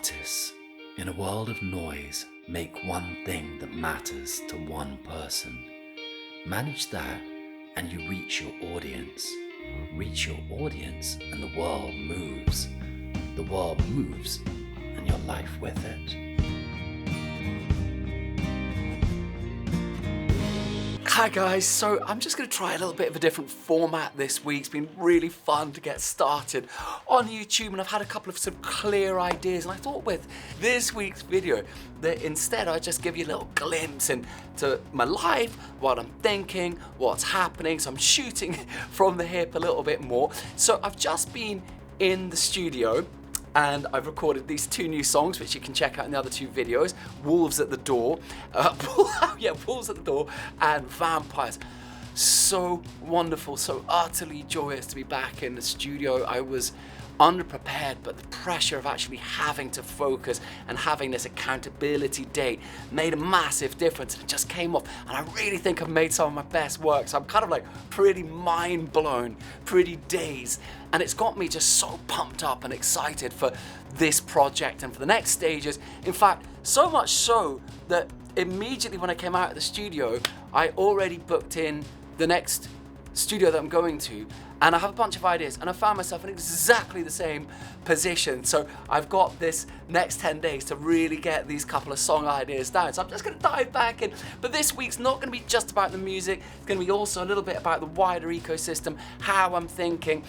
Artists, in a world of noise, make one thing that matters to one person. Manage that and you reach your audience. Reach your audience and the world moves. The world moves and your life with it. Hi guys, so I'm just going to try a little bit of a different format this week. It's been really fun to get started on YouTube and I've had a couple of sort of clear ideas, and I thought with this week's video that instead I'd just give you a little glimpse into my life, what I'm thinking, what's happening. So I'm shooting from the hip a little bit more. So I've just been in the studio and I've recorded these two new songs, which you can check out in the other two videos. Wolves at the Door, Wolves at the Door and Vampires. So wonderful, so utterly joyous to be back in the studio. I was underprepared, but the pressure of actually having to focus and having this accountability date made a massive difference. It just came off, and I really think I've made some of my best work. So I'm kind of like pretty mind blown, pretty dazed, and it's got me just so pumped up and excited for this project and for the next stages. In fact, so much so that immediately when I came out of the studio, I already booked in the next studio that I'm going to, and I have a bunch of ideas, and I found myself in exactly the same position. So I've got this next 10 days to really get these couple of song ideas down. So I'm just going to dive back in. But this week's not going to be just about the music. It's going to be also a little bit about the wider ecosystem, how I'm thinking.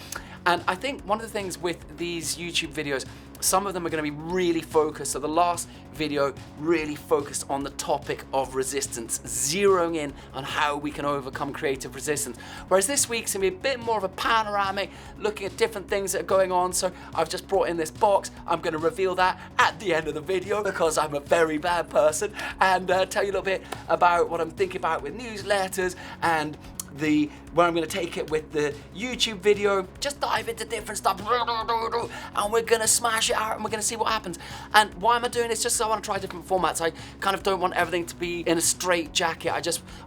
And I think one of the things with these YouTube videos, some of them are going to be really focused. So the last video really focused on the topic of resistance, zeroing in on how we can overcome creative resistance. Whereas this week's going to be a bit more of a panoramic, looking at different things that are going on. So I've just brought in this box. I'm going to reveal that at the end of the video because I'm a very bad person, and tell you a little bit about what I'm thinking about with newsletters and where I'm going to take it with the YouTube video. Just dive into different stuff and we're going to smash it out and we're going to see what happens. And why am I doing this? Just so I want to try different formats. I kind of don't want everything to be in a straight jacket.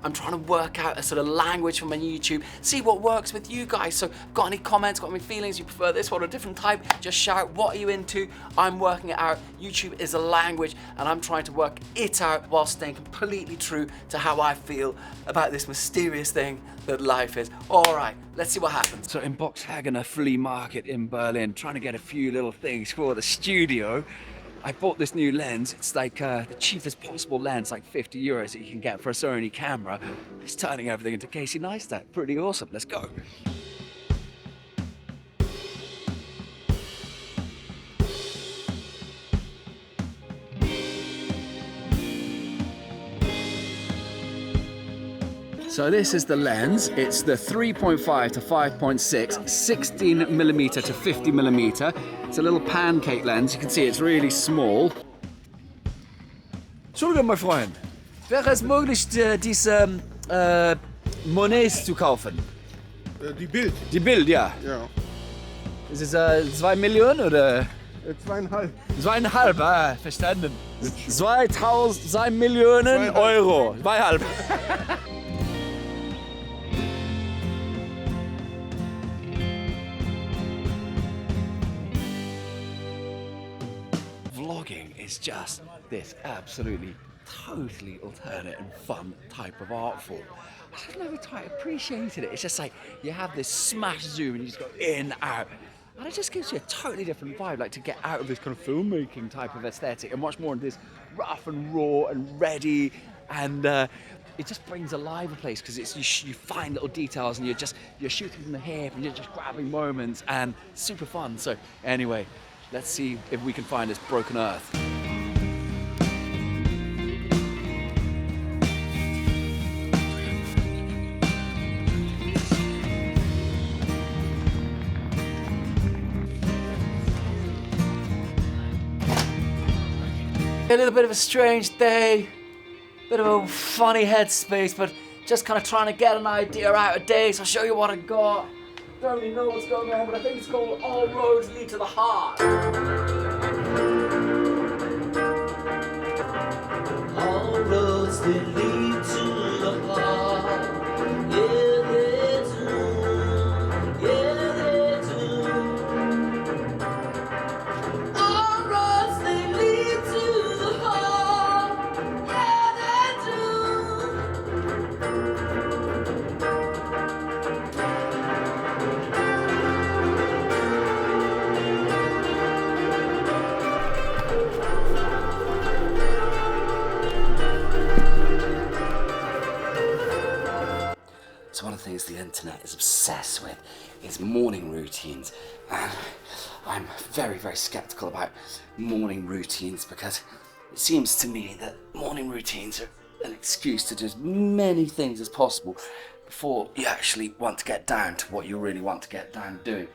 I'm trying to work out a sort of language for my YouTube, see what works with you guys. So got any comments, got any feelings, you prefer this one or a different type, just shout. What are you into? I'm working it out. YouTube is a language and I'm trying to work it out while staying completely true to how I feel about this mysterious thing that life is. All right, let's see what happens. So in Boxhagener Flea Market in Berlin, trying to get a few little things for the studio. I bought this new lens. It's like the cheapest possible lens, like 50 euros that you can get for a Sony camera. It's turning everything into Casey Neistat. Pretty awesome. Let's go. So this is the lens. It's the 3.5 to 5.6, 16mm to 50mm. It's a little pancake lens. You can see it's really small. Entschuldigung, mein Freund. Wäre es möglich, diese Monets zu kaufen? Die Bild. Die Bild, ja. Ja. Ist es 2 Millionen oder? 2,5. 2,5, verstanden. 2 Millionen Euro. 2,5. Vlogging is just this absolutely, totally alternate and fun type of art form. I just never quite appreciated it. It's just like you have this smash zoom and you just go in, out. And it just gives you a totally different vibe, like to get out of this kind of filmmaking type of aesthetic and much more into this rough and raw and ready, and it just brings alive a place because you find little details and you're shooting from the hip and you're just grabbing moments, and super fun. So anyway, let's see if we can find this broken earth. A little bit of a strange day, bit of a funny headspace, but just kind of trying to get an idea out of days. I'll show you what I got. Don't really know what's going on, but I think it's called All Roads Lead to the Heart. All roads that lead to the heart, yeah they do, yeah they do. All roads they lead internet is obsessed with is morning routines. And I'm very, very skeptical about morning routines because it seems to me that morning routines are an excuse to do as many things as possible before you actually want to get down to what you really want to get down doing.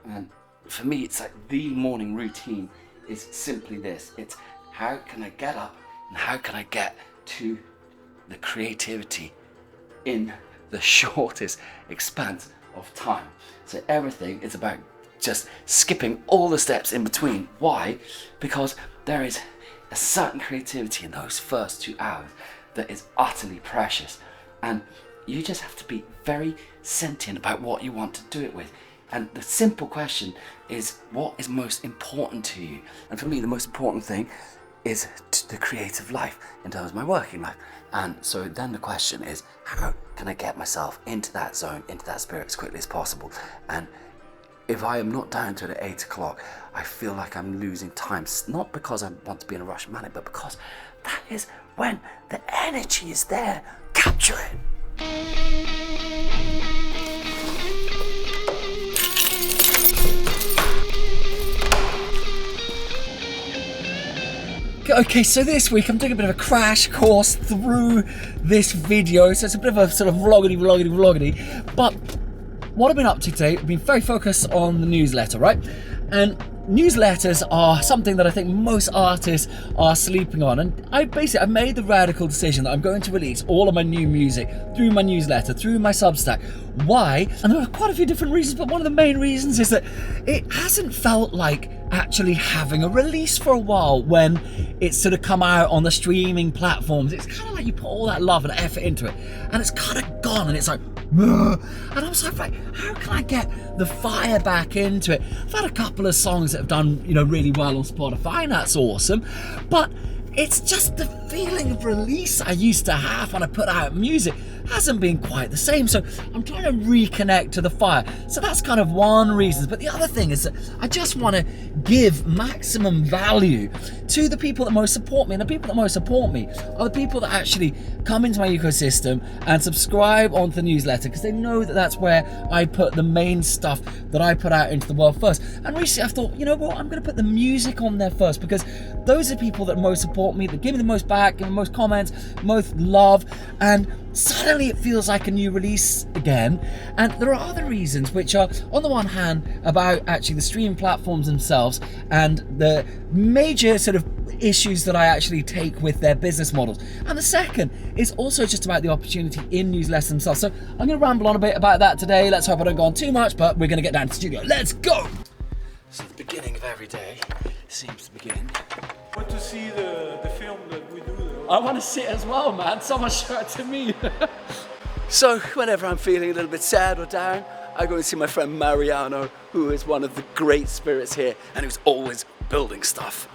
And for me, it's like the morning routine is simply this. It's how can I get up and how can I get to the creativity in the shortest expanse of time. So everything is about just skipping all the steps in between. Why? Because there is a certain creativity in those first 2 hours that is utterly precious, and you just have to be very sentient about what you want to do it with. And the simple question is, what is most important to you? And for me, the most important thing is the creative life in terms of my working life. And so then the question is, how can I get myself into that zone, into that spirit as quickly as possible? And if I am not down to it at 8 o'clock, I feel like I'm losing time. Not because I want to be in a rush of manic, but because that is when the energy is there. Capture it. Okay, so this week I'm doing a bit of a crash course through this video, so it's a bit of a sort of vloggity, but what I've been up to today, I've been very focused on the newsletter, right? And newsletters are something that I think most artists are sleeping on, and I've made the radical decision that I'm going to release all of my new music through my newsletter, through my Substack. Why? And there are quite a few different reasons, but one of the main reasons is that it hasn't felt like actually having a release for a while when it's sort of come out on the streaming platforms. It's kind of like you put all that love and effort into it, and it's kind of gone, and it's like, and I'm so like, how can I get the fire back into it? I've had a couple of songs that have done, really well on Spotify, and that's awesome, but it's just the feeling of release I used to have when I put out music hasn't been quite the same. So I'm trying to reconnect to the fire. So that's kind of one reason. But the other thing is that I just want to give maximum value to the people that most support me. And the people that most support me are the people that actually come into my ecosystem and subscribe onto the newsletter, because they know that that's where I put the main stuff that I put out into the world first. And recently I thought, I'm going to put the music on there first, because those are people that most support me, that give me the most back, give me the most comments, most love, and suddenly it feels like a new release again. And there are other reasons, which are, on the one hand, about actually the streaming platforms themselves and the major sort of issues that I actually take with their business models. And the second is also just about the opportunity in newsletters themselves. So I'm going to ramble on a bit about that today. Let's hope I don't go on too much, but we're going to get down to the studio. Let's go! So the beginning of every day seems to begin. I want to see the film that we do. I want to see it as well, man. Someone show it to me. So whenever I'm feeling a little bit sad or down, I go and see my friend Mariano, who is one of the great spirits here and who's always building stuff.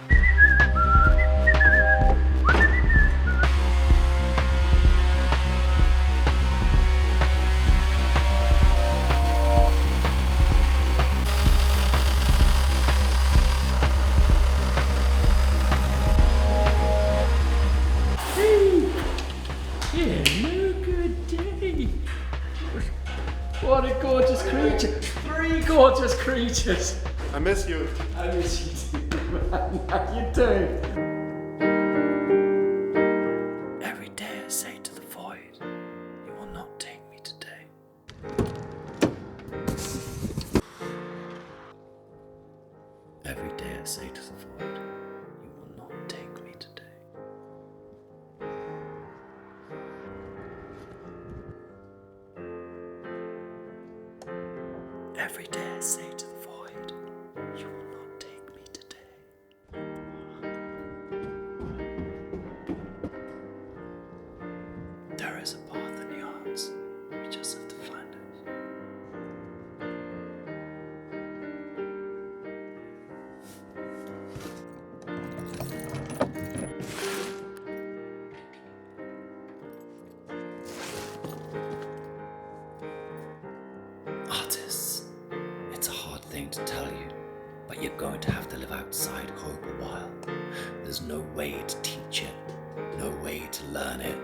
What a gorgeous creature. 3 gorgeous creatures. I miss you. I miss you too, man. How you doing? Every day I say to the void, you will not take me today. Every day I say to the void, you will not take me today. Every day I say to the void, you will not take me today. There is a path in the arts, we just have to find it. Artists, it's a hard thing to tell you, but you're going to have to live outside hope a while. There's no way to teach it, no way to learn it.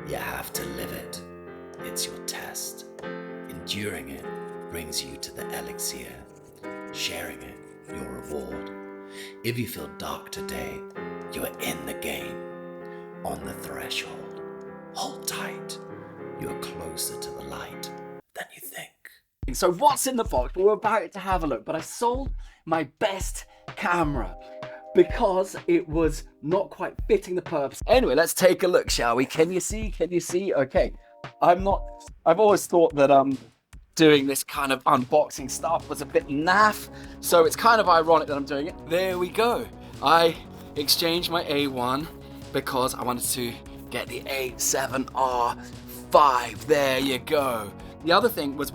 You have to live it. it's your test. Enduring it brings you to the elixir. Sharing it, your reward. If you feel dark today, you are in the game. On the threshold. Hold tight. You are closer to the light than you think. So what's in the box? We're about to have a look, but I sold my best camera because it was not quite fitting the purpose. Anyway, let's take a look, shall we? Can you see? Okay. I've always thought that doing this kind of unboxing stuff was a bit naff, so it's kind of ironic that I'm doing it. There we go. I exchanged my A1 because I wanted to get the A7R 5. There you go. The other thing was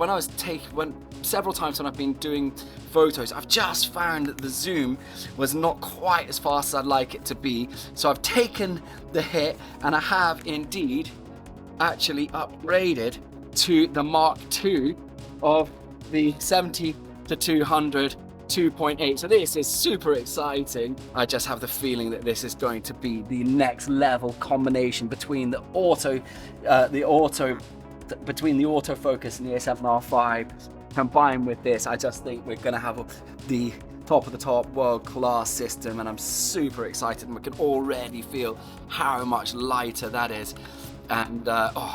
several times when I've been doing photos, I've just found that the zoom was not quite as fast as I'd like it to be. So I've taken the hit and I have indeed actually upgraded to the Mark II of the 70 to 200 2.8. So this is super exciting. I just have the feeling that this is going to be the next level combination between the autofocus and the A7R5 combined with this. I just think we're going to have the top of the top world-class system, and I'm super excited, and we can already feel how much lighter that is. And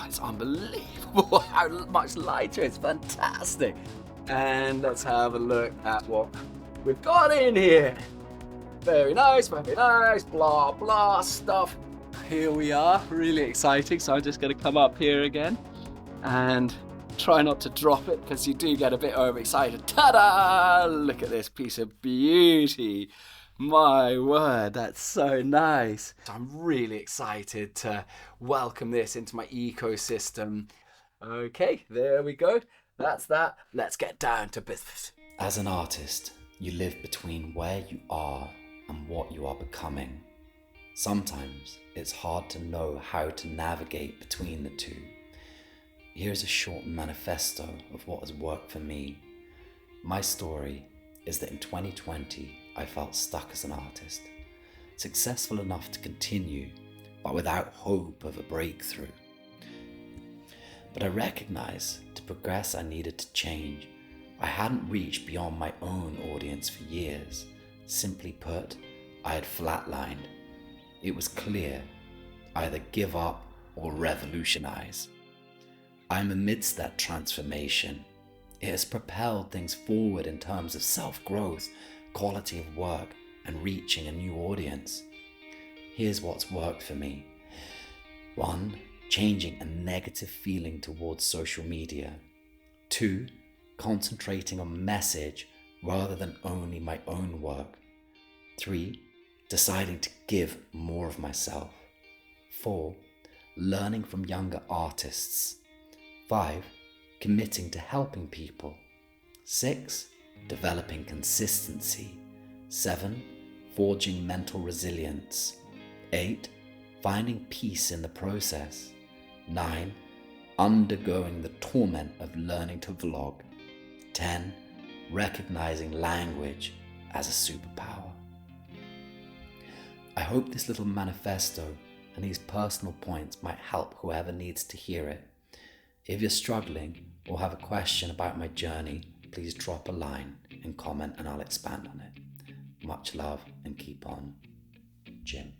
it's unbelievable how much lighter. It's fantastic. And let's have a look at what we've got in here. Very nice, blah blah stuff. Here we are, really exciting. So I'm just going to come up here again and try not to drop it, because you do get a bit overexcited. Ta-da! Look at this piece of beauty. My word, that's so nice. I'm really excited to welcome this into my ecosystem. Okay, there we go. That's that. Let's get down to business. As an artist, you live between where you are and what you are becoming. Sometimes it's hard to know how to navigate between the two. Here's a short manifesto of what has worked for me. My story is that in 2020, I felt stuck as an artist, successful enough to continue, but without hope of a breakthrough. But I recognized to progress I needed to change. I hadn't reached beyond my own audience for years. Simply put, I had flatlined. It was clear, either give up or revolutionize. I'm amidst that transformation. It has propelled things forward in terms of self-growth, quality of work, and reaching a new audience. Here's what's worked for me. 1. Changing a negative feeling towards social media. 2. Concentrating on message rather than only my own work. 3. Deciding to give more of myself. 4. Learning from younger artists. 5. Committing to helping people. 6. Developing consistency. 7. Forging mental resilience. 8. Finding peace in the process. 9. Undergoing the torment of learning to vlog. 10. Recognizing language as a superpower. I hope this little manifesto and these personal points might help whoever needs to hear it. If you're struggling or have a question about my journey, please drop a line and comment and I'll expand on it. Much love and keep on. Jim.